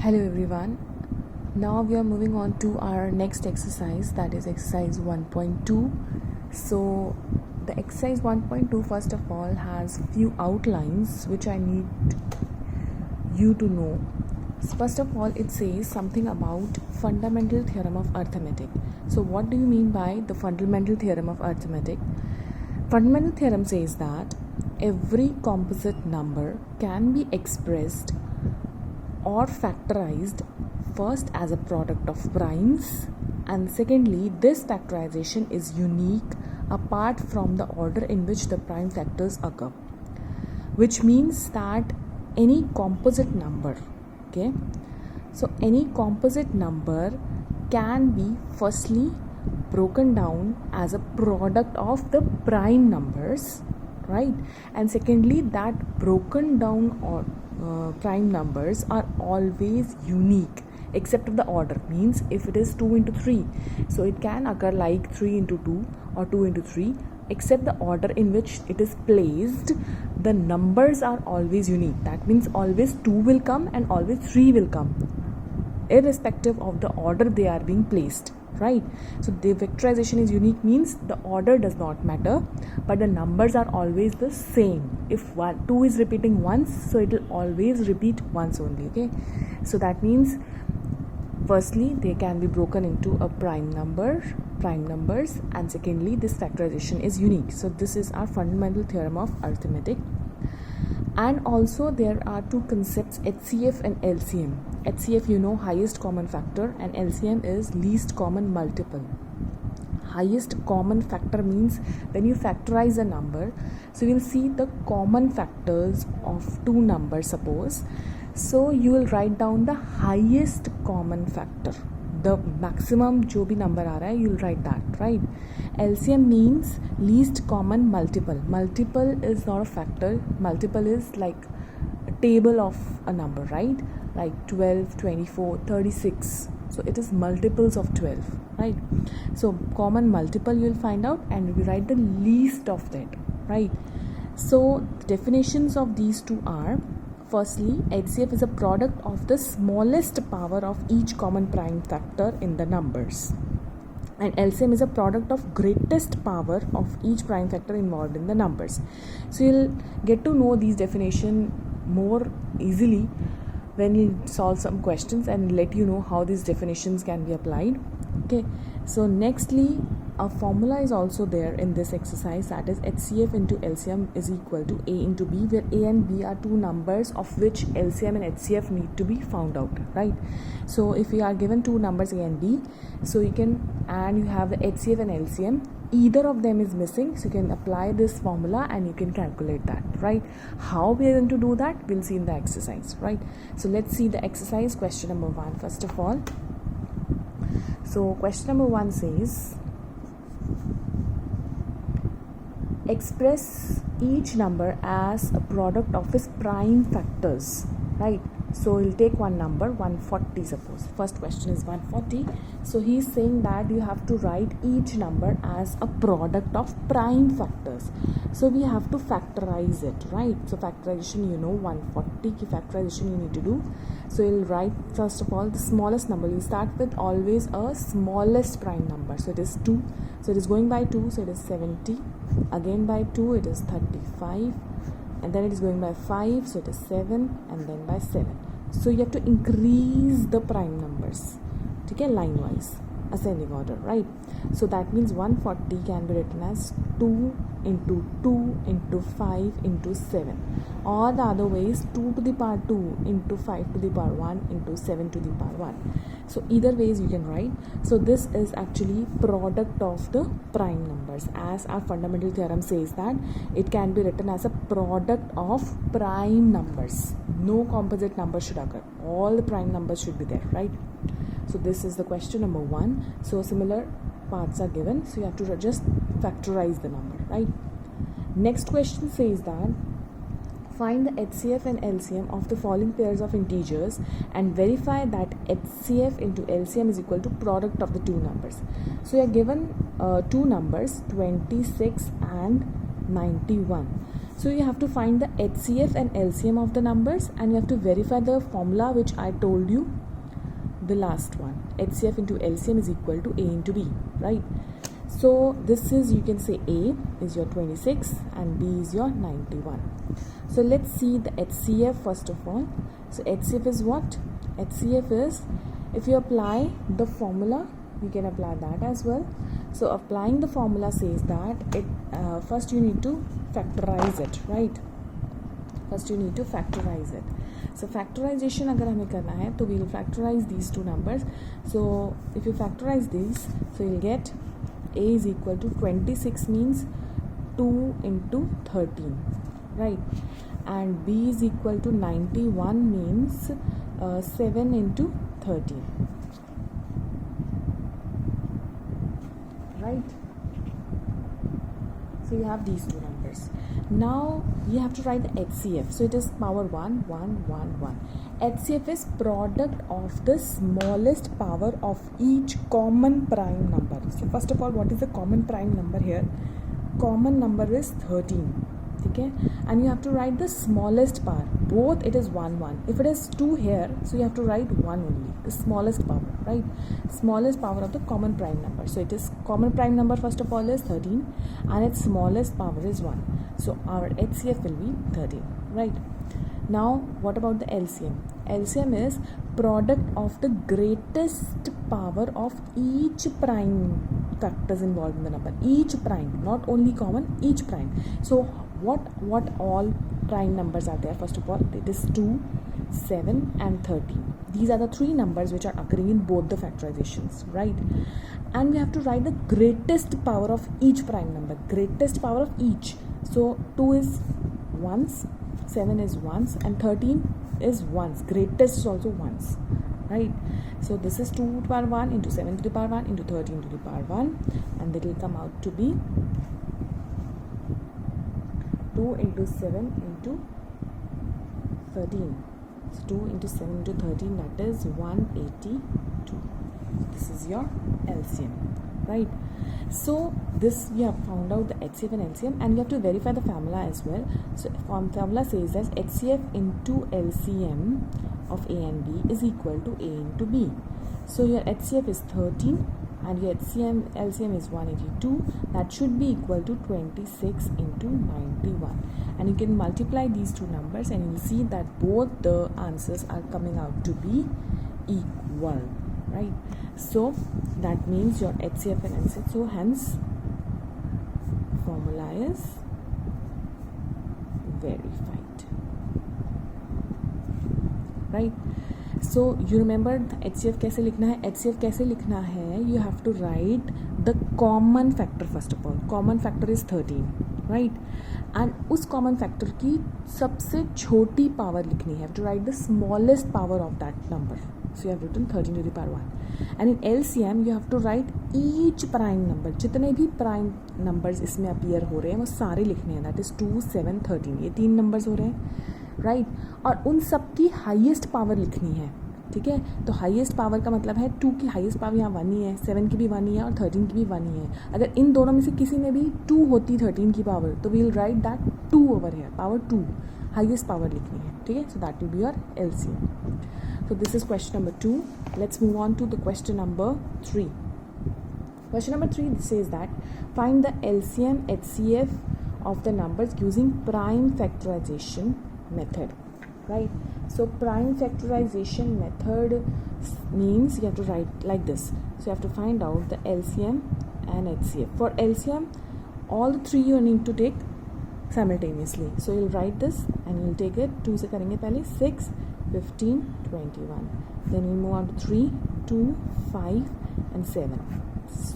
Hello everyone. Now we are moving on to our next exercise, that is exercise 1.2. So the exercise 1.2 first of all has few outlines which I need you to know. First of all, it says something about fundamental theorem of arithmetic. So what do you mean by the fundamental theorem of arithmetic? Fundamental theorem says that every composite number can be expressed or factorized first as a product of primes, and secondly, this factorization is unique apart from the order in which the prime factors occur, which means that any composite number, so any composite number can be firstly broken down as a product of the prime numbers, right? And secondly, that broken down or prime numbers are always unique except of the order. Means if it is 2 into 3, so it can occur like 3 into 2 or 2 into 3, except the order in which it is placed, the numbers are always unique. That means always 2 will come and always 3 will come, irrespective of the order they are being placed, right? So the factorization is unique means the order does not matter, but the numbers are always the same. If 2 is repeating once, so it will always repeat once only, okay? So that means firstly they can be broken into a prime numbers, and secondly this factorization is unique. So this is our fundamental theorem of arithmetic. And also there are two concepts, HCF and LCM. HCF, you know, highest common factor, and LCM is least common multiple. Highest common factor means when you factorize a number, so you will see the common factors of two numbers, suppose. So you will write down the highest common factor, the maximum जो भी number आ रहा है, you will write that, right? LCM means least common multiple. Multiple is not a factor. Multiple is like a table of a number, right? Like 12, 24, 36. So it is multiples of 12, right? So common multiple you will find out, and we write the least of that, right? So the definitions of these two are: firstly, HCF is a product of the smallest power of each common prime factor in the numbers, and LCM is a product of greatest power of each prime factor involved in the numbers. So you'll get to know these definitions more easily when you solve some questions and let you know how these definitions can be applied. Okay, so nextly, a formula is also there in this exercise, that is HCF into LCM is equal to A into B, where A and B are two numbers of which LCM and HCF need to be found out, right? So if we are given two numbers A and B, so you can, and you have the HCF and LCM, either of them is missing, so you can apply this formula and you can calculate that, right? How we are going to do that, we'll see in the exercise, right? So let's see the exercise, question number 1 first of all. So question number 1 says, express each number as a product of its prime factors, right? So we'll take one number, 140 suppose. First question is 140. So he's saying that you have to write each number as a product of prime factors. So we have to factorize it, right? So factorization, you know, 140 ki factorization you need to do. So you'll write first of all the smallest number. You start with always a smallest prime number. So it is 2. So it is going by 2, so it is 70. Again by 2, it is 35. And then it is going by 5, so it is 7, and then by 7. So you have to increase the prime numbers, okay, line wise, ascending order, right? So that means 140 can be written as 2 into 2 into 5 into 7, or the other way is 2 to the power 2 into 5 to the power 1 into 7 to the power 1. So either ways you can write. So this is actually product of the prime numbers, as our fundamental theorem says that it can be written as a product of prime numbers. No composite number should occur. All the prime numbers should be there, right? So this is the question number 1. So similar parts are given, so you have to just factorize the number, right? Next question says that find the HCF and LCM of the following pairs of integers and verify that HCF into LCM is equal to product of the two numbers. So you are given two numbers, 26 and 91. So you have to find the HCF and LCM of the numbers, and you have to verify the formula which I told you, the last one. HCF into LCM is equal to A into B, right? So this is, you can say A is your 26 and B is your 91. So let's see the HCF first of all. So HCF is what? HCF is, if you apply the formula, you can apply that as well. So applying the formula says that it first you need to factorize it, right? First you need to factorize it. So factorization अगर हमें करना है तो we'll factorize these two numbers. So if you factorize these, so you'll get A is equal to 26 means 2 into 13, right? And B is equal to 91 means 7 into 13, right? So you have these two numbers. Now you have to write the HCF. So it is power 1, 1, 1, 1. HCF is product of the smallest power of each common prime number. So first of all, what is the common prime number here? Common number is 13. Okay, and you have to write the smallest power. Both it is 1, 1. If it is 2 here, so you have to write 1 only, the smallest power, right? Smallest power of the common prime number. So it is common prime number first of all is 13 and its smallest power is 1. So our HCF will be 13, right? Now what about the LCM? LCM is product of the greatest power of each prime factors involved in the number. Each prime, not only common, each prime. So what all prime numbers are there? First of all, it is 2, 7 and 13. These are the three numbers which are occurring in both the factorizations, right? And we have to write the greatest power of each prime number, greatest power of each. So 2 is ones, 7 is ones and 13 is ones. Greatest is also ones, right? So this is 2 to the power 1 into 7 to the power 1 into 13 to the power 1, and it will come out to be 2 into 7 into 13. So 2 into 7 into 13, that is 182. This is your LCM, right? So this you have found out the HCF and LCM, and you have to verify the formula as well. So formula says that HCF into LCM of A and B is equal to A into B. So your HCF is 13 and your LCM is 182. That should be equal to 26 into 91. And you can multiply these two numbers and you'll see that both the answers are coming out to be equal, right? So that means your HCF and LCM. So hence formula is verified, right? So you remember HCF कैसे लिखना है? HCF कैसे लिखना है? You have to write the common factor first of all. Common factor is 13, right? And उस common factor की सबसे छोटी power लिखनी है. You have to write the smallest power of that number. So you have written 13 to the power 1. And in LCM you have to write each prime number. जितने भी prime numbers इसमें appear हो रहे हैं वो सारे लिखने हैं. That is 2, 7, 13. ये 3 numbers हो रहे हैं, राइट? और उन सब की हाईएस्ट पावर लिखनी है, ठीक है? तो हाईएस्ट पावर का मतलब है 2 की हाईएस्ट पावर यहाँ 1 ही है, 7 की भी 1 ही है और 13 की भी 1 ही है. अगर इन दोनों में से किसी में भी 2 होती 13 की पावर तो we will write that 2 over here, power 2, highest power लिखनी है, ठीक है? So that will be your LCM. So this is question number 2. Let's move on to the question number 3. Question number 3 says that find the LCM HCF of the numbers using prime factorization method, right? So prime factorization method means you have to write like this. So you have to find out the LCM and HCF. For LCM, all the three you need to take simultaneously. So you'll write this and you'll take it. 2 से करेंगे पहले 6, 15, 21. Then we'll move on to 3, 2, 5 and 7.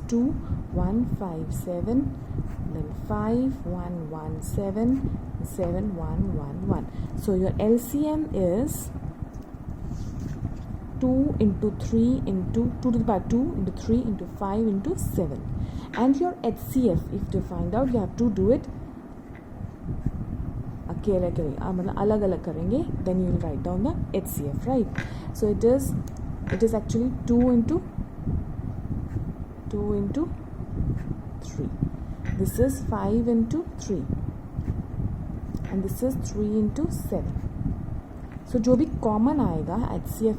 2, 1, 5, 7. Then 5, 1, 1, 7, 7, 1, 1, 1. So your LCM is 2 into 3 into 2 to the power 2 into 3 into 5 into 7. And your HCF, if to find out, you have to do it अकेले मतलब अलग अलग करेंगे. Then you will write down the HCF, right? So it is actually 2 into 3. This is 5 into 3. And this is 3 into 7. सो जो भी common आएगा HCF